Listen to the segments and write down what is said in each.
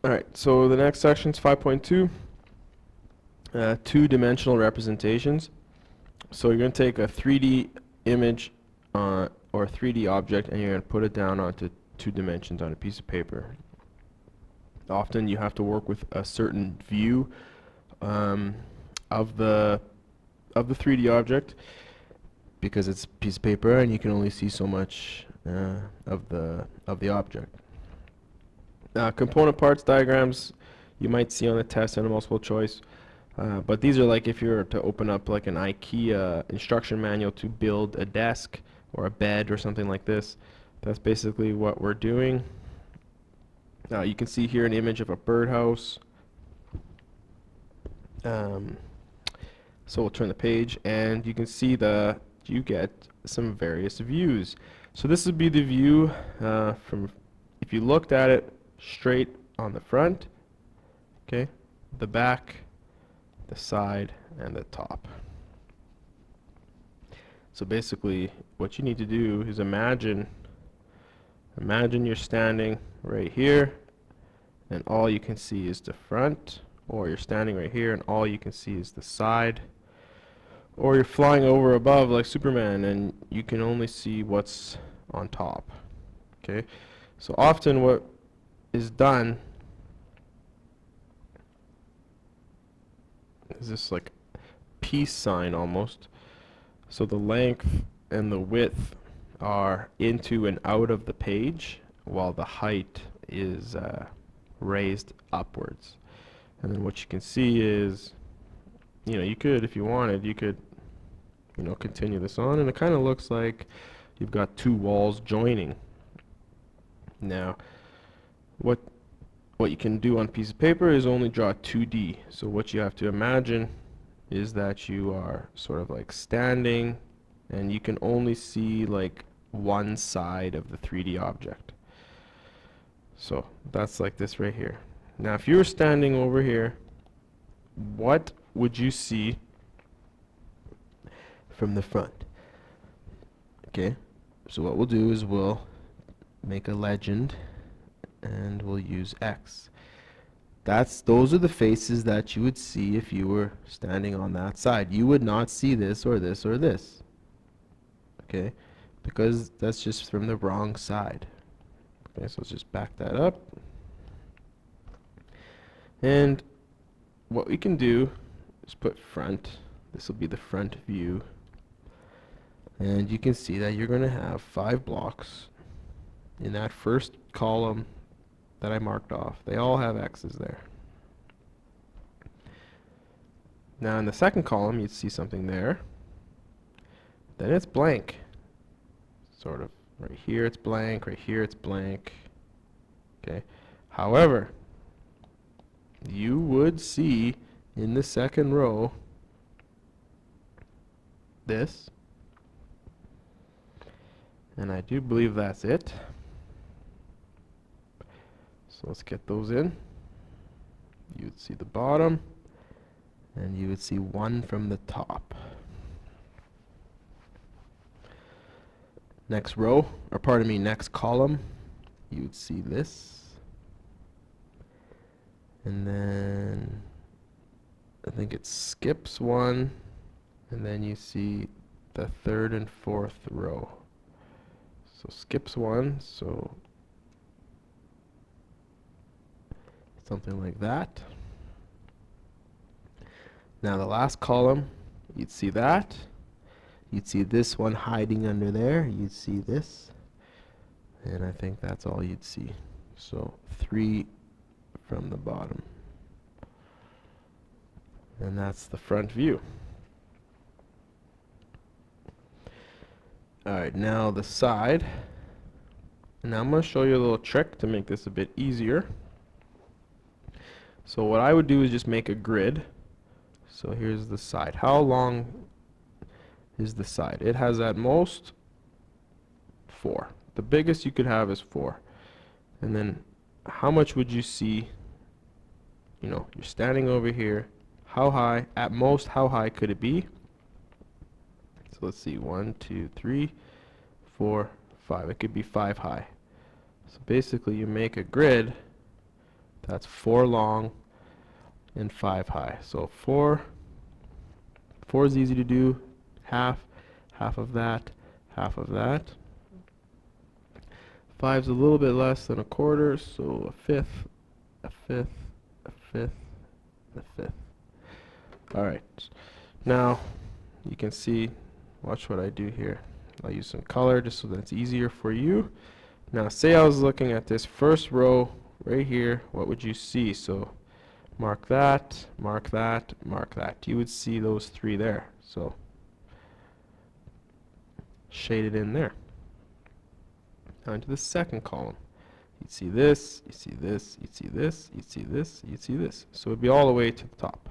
Alright, so the next section is 5.2, two-dimensional representations. So you're going to take a 3D image or a 3D object and you're going to put it down onto 2 dimensions on a piece of paper. Often you have to work with a certain view of the 3D object because it's a piece of paper and you can only see so much of the object. Component parts diagrams you might see on the test and a multiple choice, but these are like if you were to open up like an IKEA instruction manual to build a desk or a bed or something like this. That's basically what we're doing. You can see here an image of a birdhouse. So we'll turn the page and you can see you get some various views. So this would be the view from, if you looked at it straight on the front, okay, the back, the side, and the top. So basically what you need to do is imagine you're standing right here and all you can see is the front, or you're standing right here and all you can see is the side, or you're flying over above like Superman and you can only see what's on top. Okay, so often what is done is this like peace sign almost. So the length and the width are into and out of the page while the height is raised upwards. And then what you can see is, you could, if you wanted, you could, continue this on, and it kind of looks like you've got two walls joining. Now, what you can do on a piece of paper is only draw 2D. So what you have to imagine is that you are sort of like standing, and you can only see like one side of the 3D object. So that's like this right here. Now if you were standing over here, what would you see from the front? Okay, so what we'll do is we'll make a legend and we'll use X. Those are the faces that you would see if you were standing on that side. You would not see this or this or this. Okay, because that's just from the wrong side. Okay, so let's just back that up. And what we can do is put front. This will be the front view. And you can see that you're going to have 5 blocks in that first column that I marked off. They all have X's there. Now in the second column you'd see something there. Then it's blank. Sort of right here it's blank, right here it's blank. Okay. However, you would see in the second row this, and I do believe that's it. So let's get those in. You would see the bottom, and you would see one from the top. Next row, or pardon me, next column, you would see this. And then I think it skips one, and then you see the third and fourth row. So skips one, so something like that. Now the last column, you'd see that. You'd see this one hiding under there. You'd see this. And I think that's all you'd see. So 3 from the bottom. And that's the front view. Alright, now the side. Now I'm going to show you a little trick to make this a bit easier. So what I would do is just make a grid. So here's the side. How long is the side? It has at most 4. The biggest you could have is 4. And then how much would you see? You're standing over here. How high? At most, how high could it be? So let's see. 1, 2, 3, 4, 5. It could be 5 high. So basically you make a grid That's 4 long and 5 high. So 4 is easy to do. Half of that, half of that. 5's a little bit less than a quarter, so a fifth, a fifth, a fifth, a fifth. Alright, now you can see, watch what I do here. I'll use some color just so that it's easier for you. Now say I was looking at this first row right here, what would you see? So mark that, mark that, mark that. You would see those 3 there. So shade it in there. Now into the second column. You'd see this, you see this, you'd see this, you'd see this, you'd see this. So it'd be all the way to the top.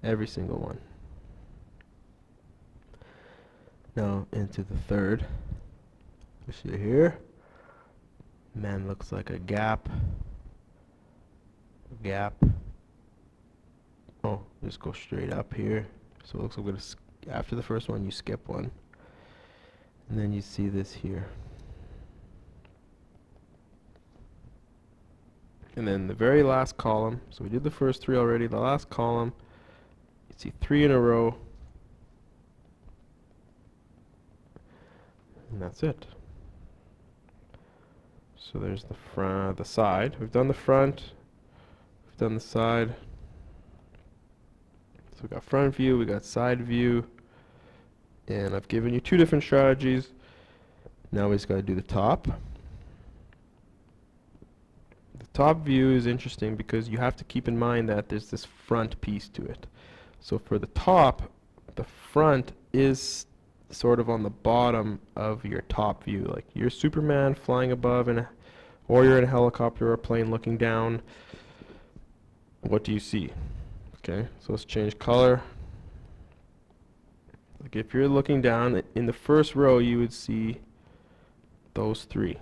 Every single one. Now into the third. You see here. Man, looks like a gap. Gap. Oh, just go straight up here. So it looks like after the first one you skip one. And then you see this here. And then the very last column, so we did the first 3 already, the last column, you see 3 in a row. And that's it. So there's the front, the side. We've done the front, we've done the side. So we got front view, we got side view, and I've given you 2 different strategies. Now we just got to do the top. The top view is interesting because you have to keep in mind that there's this front piece to it. So for the top, the front is sort of on the bottom of your top view. Like you're Superman flying above, or you're in a helicopter or a plane looking down. What do you see? Okay, so let's change color. Like if you're looking down, in the first row you would see those 3.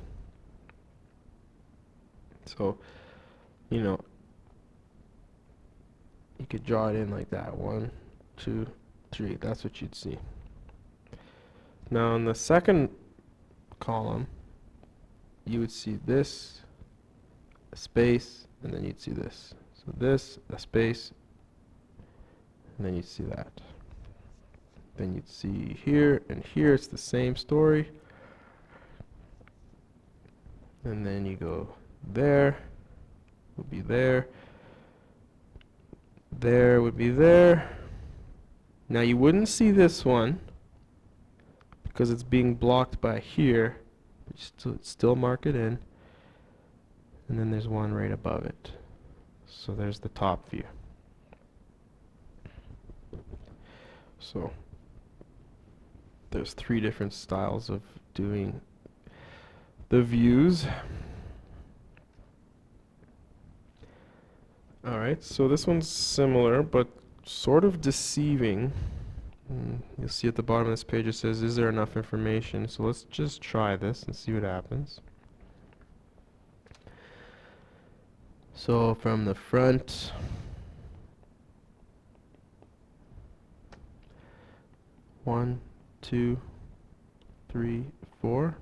So, you know, you could draw it in like that. 1, 2, 3. That's what you'd see. Now in the second column, you would see this, a space, and then you'd see this. So this, a space, and then you'd see that. Then you'd see here and here, it's the same story. And then you go there, would be there, there would be there. Now you wouldn't see this one because it's being blocked by here. Still mark it in. And then there's one right above it. So there's the top view. So there's 3 different styles of doing the views. Alright, so this one's similar but sort of deceiving. You'll see at the bottom of this page it says, is there enough information? So let's just try this and see what happens. So from the front, one, 2, 3, 4.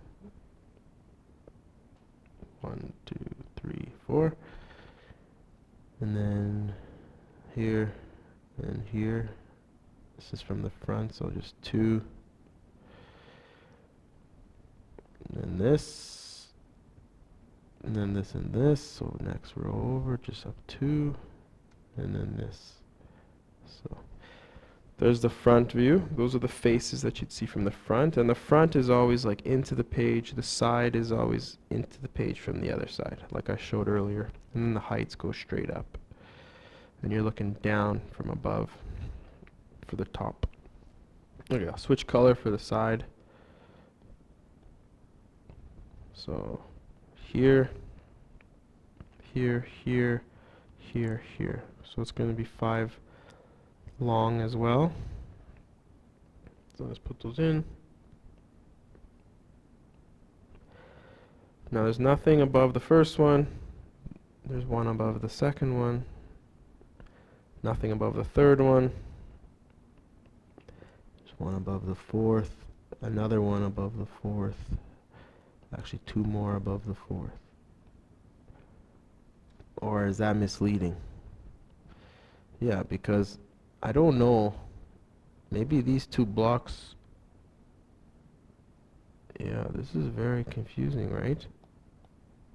1, 2, 3, 4. And then here and here. This is from the front, so just 2. And then this. And then this and this. So next row over, just up 2. And then this. So there's the front view. Those are the faces that you'd see from the front. And the front is always like into the page. The side is always into the page from the other side, like I showed earlier. And then the heights go straight up. And you're looking down from above for the top. Okay, I'll switch color for the side. So here, here, here, here, here. So it's going to be 5 long as well. So let's put those in. Now there's nothing above the first one. There's one above the second one. Nothing above the third one. There's one above the fourth. Another one above the fourth. Actually 2 more above the fourth. Or is that misleading? Yeah, because I don't know. Maybe these two blocks. Yeah, this is very confusing, right?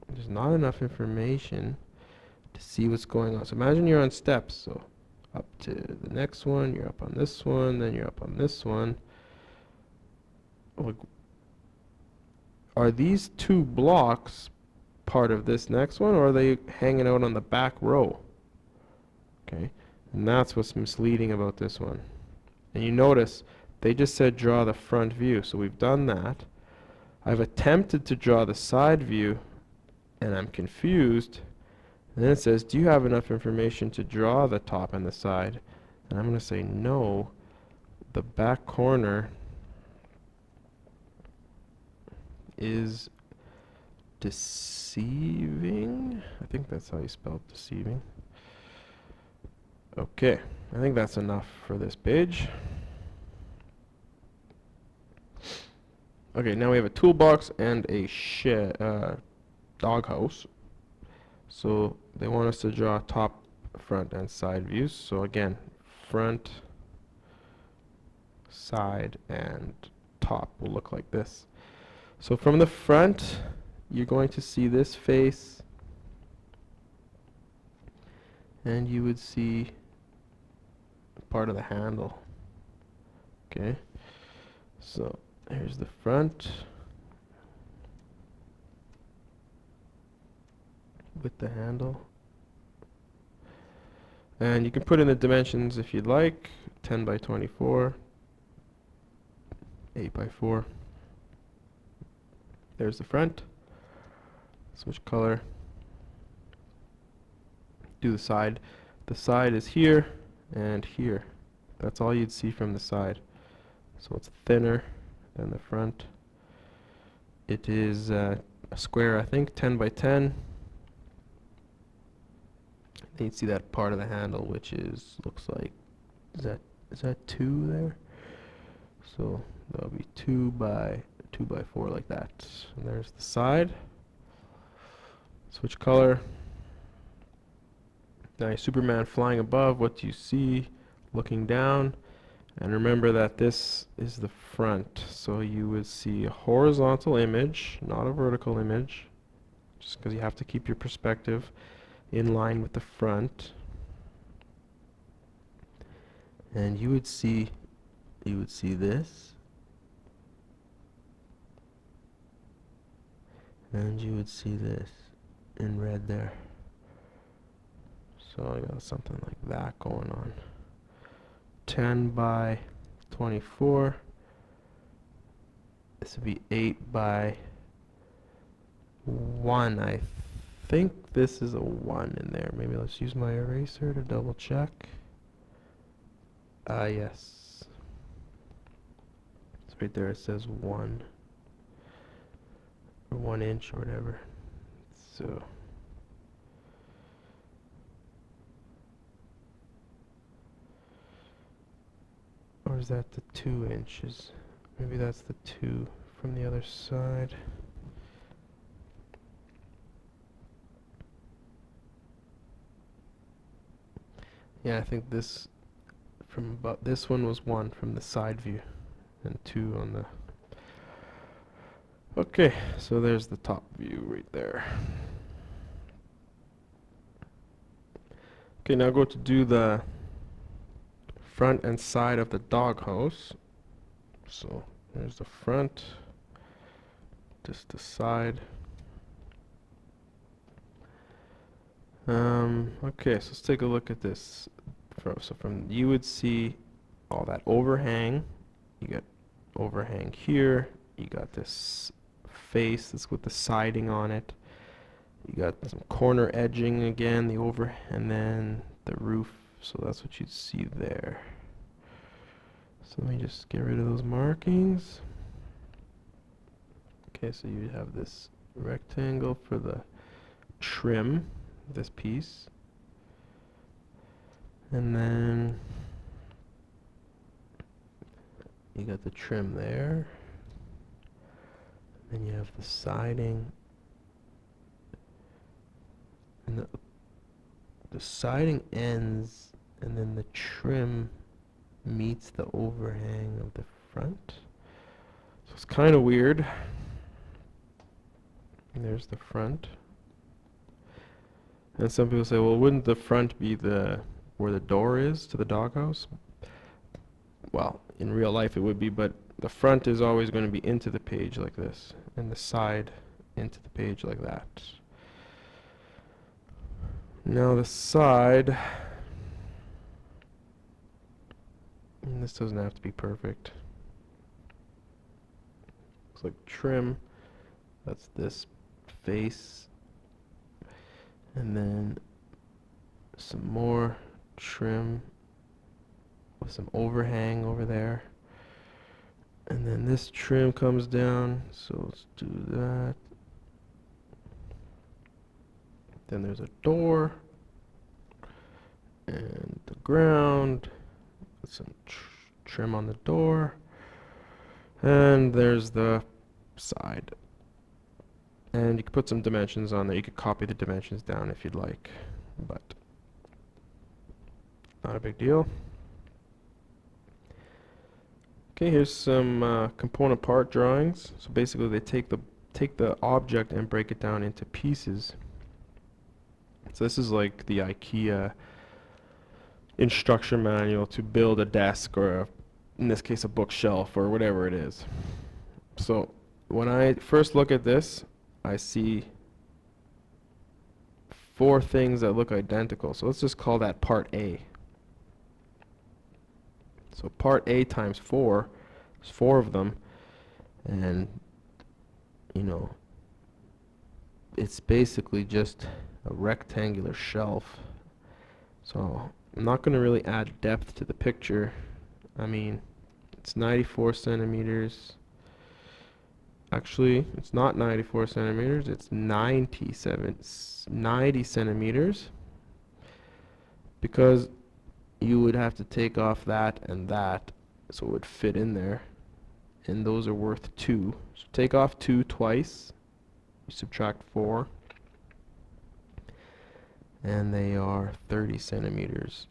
There's not enough information to see what's going on. So imagine you're on steps. So up to the next one, you're up on this one, then you're up on this one. Like, are these two blocks part of this next one, or are they hanging out on the back row? Okay, and that's what's misleading about this one. And you notice they just said draw the front view, so we've done that. I've attempted to draw the side view, and I'm confused. And then it says, do you have enough information to draw the top and the side? And I'm going to say no. The back corner is deceiving. I think that's how you spell deceiving. Okay, I think that's enough for this page. Okay, now we have a toolbox and a doghouse. So they want us to draw top, front, and side views. So again, front, side, and top will look like this. So from the front, you're going to see this face, and you would see part of the handle. Okay, so here's the front with the handle. And you can put in the dimensions if you'd like, 10 by 24, 8 by 4. There's the front. Switch color. Do the side. The side is here and here. That's all you'd see from the side. So it's thinner than the front. It is a square, I think, 10 by 10. Then you'd see that part of the handle, which looks like, is that 2 there? So that'll be 2 by 4 like that. And there's the side. Switch color. Now Superman flying above, what do you see? Looking down. And remember that this is the front. So you would see a horizontal image, not a vertical image. Just because you have to keep your perspective in line with the front. And you would see this. And you would see this in red there. So I got something like that going on. 10 by 24. This would be 8 by 1. I think this is a 1 in there. Maybe let's use my eraser to double check. Yes. It's right there. It says 1. Or 1 inch or whatever. So or is that the 2 inches? Maybe that's the 2 from the other side. Yeah, I think this one was 1 from the side view and 2 on the. Okay, so there's the top view right there. Okay, now go to do the front and side of the doghouse. So there's the front, just the side. Okay, so let's take a look at this. So you would see all that overhang. You got overhang here. You got this face that's with the siding on it. You got some corner edging again, and then the roof. So that's what you'd see there. So let me just get rid of those markings. Okay, so you have this rectangle for the trim, this piece. And then you got the trim there. Then you have the siding. And siding ends, and then the trim meets the overhang of the front. So it's kind of weird. And there's the front. And some people say, well, wouldn't the front be where the door is to the doghouse? Well, in real life it would be, but the front is always going to be into the page like this, and the side into the page like that. Now the side, and this doesn't have to be perfect. Looks like trim. That's this face. And then some more trim with some overhang over there. And then this trim comes down, so let's do that. Then there's a door and the ground with some trim on the door. And there's the side. And you can put some dimensions on there. You could copy the dimensions down if you'd like, but not a big deal. Okay, here's some component part drawings. So basically they take the object and break it down into pieces. So this is like the IKEA instruction manual to build a desk, or in this case a bookshelf, or whatever it is. So when I first look at this, I see 4 things that look identical. So let's just call that part A. So part A times 4, there's 4 of them, and you know, it's basically just a rectangular shelf. So I'm not going to really add depth to the picture. I mean, it's 94 centimeters. Actually, it's not 94 centimeters, it's 90 centimeters, because you would have to take off that and that so it would fit in there, and those are worth 2. So take off 2 twice, you subtract 4, and they are 30 centimeters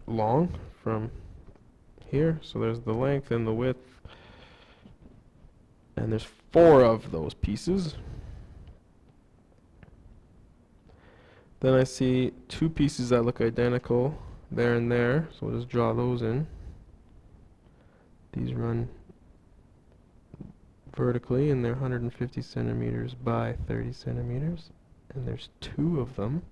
long from here. So there's the length and the width. And there's 4 of those pieces. Then I see 2 pieces that look identical there and there, so we'll just draw those in. These run vertically, and they're 150 centimeters by 30 centimeters, and there's 2 of them.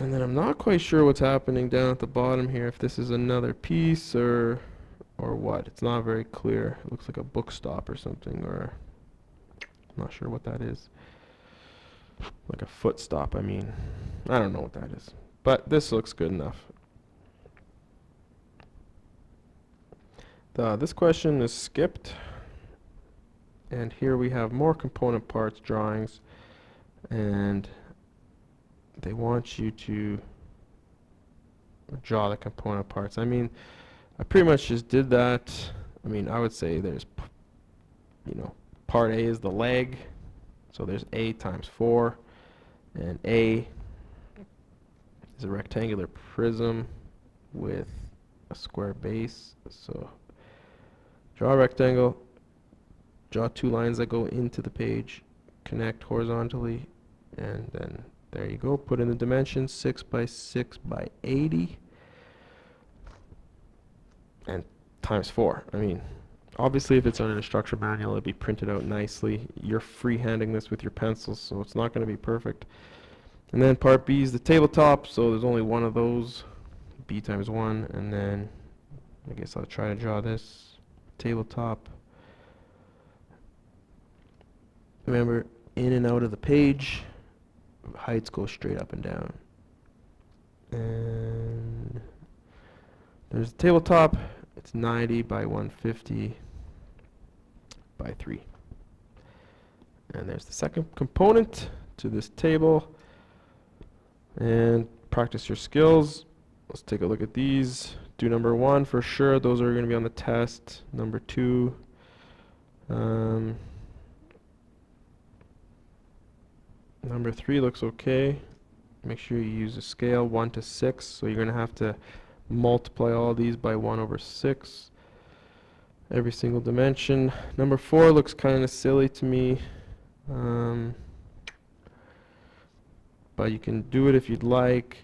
And then I'm not quite sure what's happening down at the bottom here, if this is another piece or what. It's not very clear. It looks like a book stop or something, or I'm not sure what that is. Like a foot stop, I mean. I don't know what that is. But this looks good enough. This question is skipped. And here we have more component parts drawings, and they want you to draw the component parts. I mean, I pretty much just did that. I mean, I would say there's, part A is the leg. So there's A times 4. And A is a rectangular prism with a square base. So draw a rectangle, draw 2 lines that go into the page, connect horizontally, and then there you go. Put in the dimensions, 6 by 6 by 80. And times 4. I mean, obviously if it's on an instruction manual, it'd be printed out nicely. You're freehanding this with your pencils, so it's not going to be perfect. And then part B is the tabletop, so there's only 1 of those, B times 1, and then I guess I'll try to draw this tabletop. Remember, in and out of the page, heights go straight up and down. And there's the tabletop. It's 90 by 150 by 3. And there's the second component to this table. And practice your skills. Let's take a look at these. Do number 1 for sure. Those are going to be on the test. Number 2. Number Number 3 looks okay. Make sure you use a scale 1 to 6, so you're going to have to multiply all these by 1 over 6, every single dimension. Number 4 looks kind of silly to me, um, but you can do it if you'd like.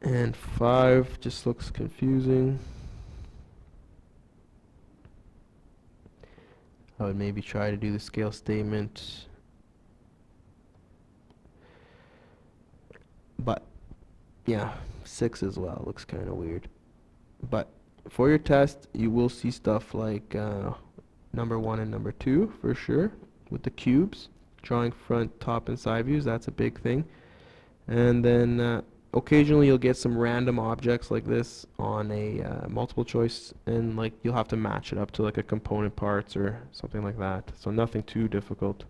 And 5 just looks confusing. I would maybe try to do the scale statement, but yeah, 6 as well looks kind of weird. But for your test, you will see stuff like number 1 and number 2 for sure, with the cubes, drawing front, top, and side views. That's a big thing. And then occasionally you'll get some random objects like this on a multiple choice, and like you'll have to match it up to like a component parts or something like that. So nothing too difficult.